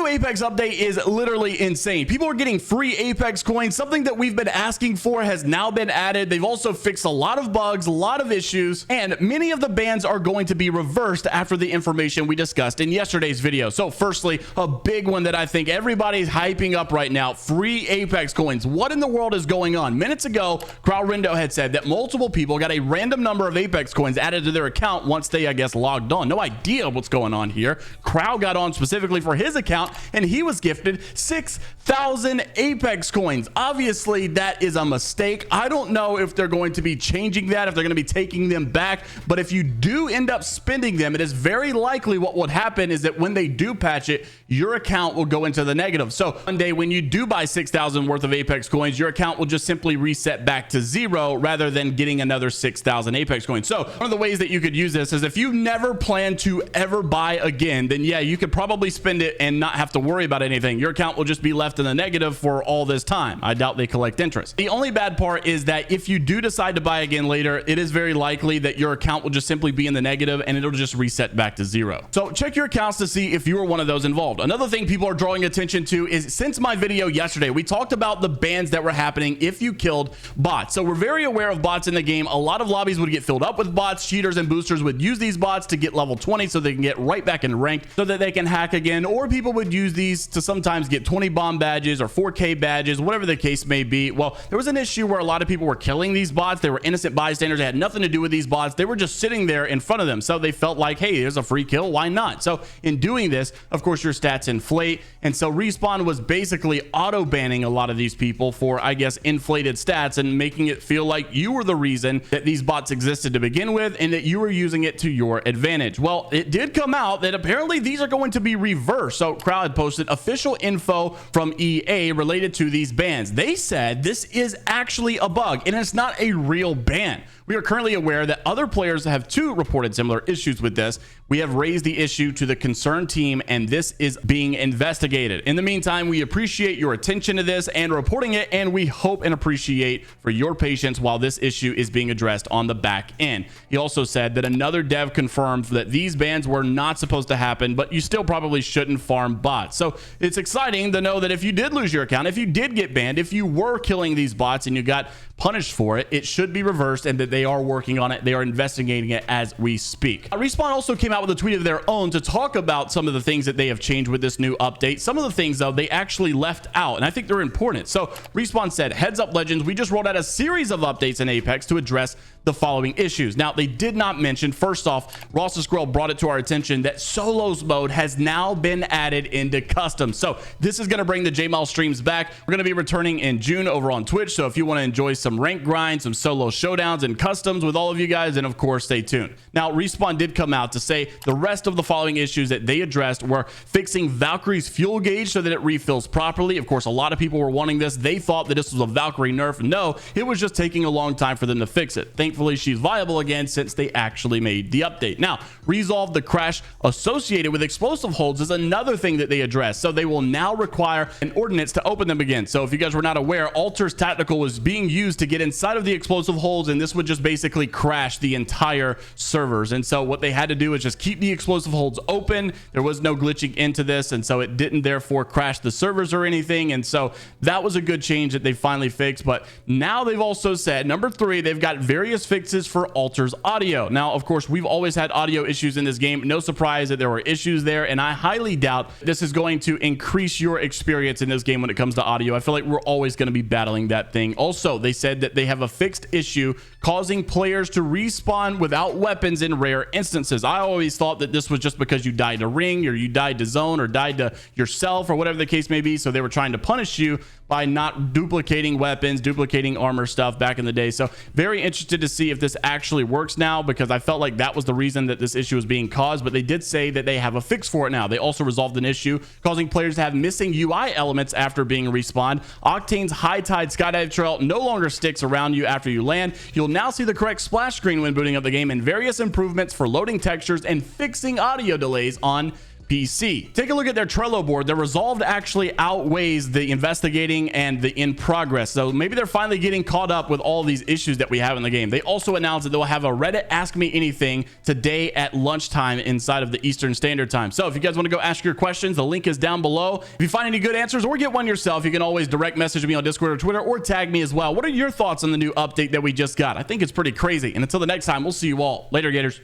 Apex update is literally insane. People are getting free Apex coins. Something that we've been asking for has now been added. They've also fixed a lot of bugs, a lot of issues, and many of the bans are going to be reversed after the information we discussed in yesterday's video. So firstly, a big one that I think everybody's hyping up right now, free Apex coins. What in the world is going on? Minutes ago, Crowrindo had said that multiple people got a random number of Apex coins added to their account once they, I guess, logged on. No idea what's going on here. Crow got on specifically for his account and he was gifted 6,000 Apex coins. Obviously, that is a mistake. I don't know if they're going to be changing that, if they're going to be taking them back, but if you do end up spending them, it is very likely what would happen is that when they do patch it, your account will go into the negative. So one day when you do buy 6,000 worth of Apex coins, your account will just simply reset back to 0 rather than getting another 6,000 Apex coins. So one of the ways that you could use this is if you never plan to ever buy again, then yeah, you could probably spend it and not have to worry about anything. Your account will just be left in the negative for all this time. I doubt they collect interest. The only bad part is that if you do decide to buy again later, it is very likely that your account will just simply be in the negative and it'll just reset back to 0. So check your accounts to see if you are one of those involved. Another thing people are drawing attention to is since my video yesterday, we talked about the bans that were happening if you killed bots. So we're very aware of bots in the game. A lot of lobbies would get filled up with bots. Cheaters and boosters would use these bots to get level 20 so they can get right back in ranked so that they can hack again, or people would use these to sometimes get 20 bomb badges or 4K badges, whatever the case may be. Well, there was an issue where a lot of people were killing these bots. They were innocent bystanders. They had nothing to do with these bots. They were just sitting there in front of them. So they felt like, hey, there's a free kill. Why not? So in doing this, of course, your stats inflate. And so Respawn was basically auto banning a lot of these people for, I guess, inflated stats and making it feel like you were the reason that these bots existed to begin with and that you were using it to your advantage. Well, it did come out that apparently these are going to be reversed. So Crowd had posted official info from EA related to these bans. They said this is actually a bug and it's not a real ban. We are currently aware that other players have too reported similar issues with this. We have raised the issue to the concerned team and this is being investigated. In the meantime, we appreciate your attention to this and reporting it, and we hope and appreciate for your patience while this issue is being addressed on the back end. He also said that another dev confirmed that these bans were not supposed to happen, but you still probably shouldn't farm bots. So it's exciting to know that if you did lose your account, if you did get banned, if you were killing these bots and you got punished for it, it should be reversed and that they are working on it. They are investigating it as we speak. Respawn also came out with a tweet of their own to talk about some of the things that they have changed with this new update. Some of the things, though, they actually left out, and I think they're important. So Respawn said, heads up legends, we just rolled out a series of updates in Apex to address the following issues. Now, they did not mention, first off, Ross the Squirrel brought it to our attention that solos mode has now been added into custom. So this is going to bring the JMeyels streams back. We're going to be returning in June over on Twitch. So if you want to enjoy some rank grind, some solo showdowns and customs with all of you guys, and of course, stay tuned. Now, Respawn did come out to say the rest of the following issues that they addressed were fixing Valkyrie's fuel gauge so that it refills properly. Of course, a lot of people were wanting this. They thought that this was a Valkyrie nerf. No, it was just taking a long time for them to fix it. Thankfully, she's viable again since they actually made the update. Now, resolve the crash associated with explosive holds is another thing that they addressed. So they will now require an ordinance to open them again. So if you guys were not aware, Alter's Tactical was being used to get inside of the explosive holds, and this would just basically crash the entire servers. And so what they had to do is just keep the explosive holds open. There was no glitching into this, and so it didn't therefore crash the servers or anything. And so that was a good change that they finally fixed. But now they've also said, number 3, they've got various fixes for Alter's audio. Now, of course, we've always had audio issues in this game. No surprise that there were issues there, and I highly doubt this is going to increase your experience in this game when it comes to audio. I feel like we're always going to be battling that thing. Also, they said that they have a fixed issue causing players to respawn without weapons in rare instances. I always thought that this was just because you died to ring or you died to zone or died to yourself or whatever the case may be. So they were trying to punish you by not duplicating weapons, duplicating armor stuff back in the day. So very interested to see if this actually works now, because I felt like that was the reason that this issue was being caused. But they did say that they have a fix for it now. They also resolved an issue causing players to have missing UI elements after being respawned. Octane's High Tide Skydive Trail no longer sticks around you after you land. You'll now see the correct splash screen when booting up the game, and various improvements for loading textures and fixing audio delays on PC. Take a look at their Trello board. Their resolved actually outweighs the investigating and the in progress. So maybe they're finally getting caught up with all these issues that we have in the game. They also announced that they'll have a Reddit Ask Me Anything today at lunchtime inside of the Eastern Standard Time. So if you guys want to go ask your questions, the link is down below. If you find any good answers or get one yourself, you can always direct message me on Discord or Twitter or tag me as well. What are your thoughts on the new update that we just got? I think it's pretty crazy. And until the next time, we'll see you all later, Gators.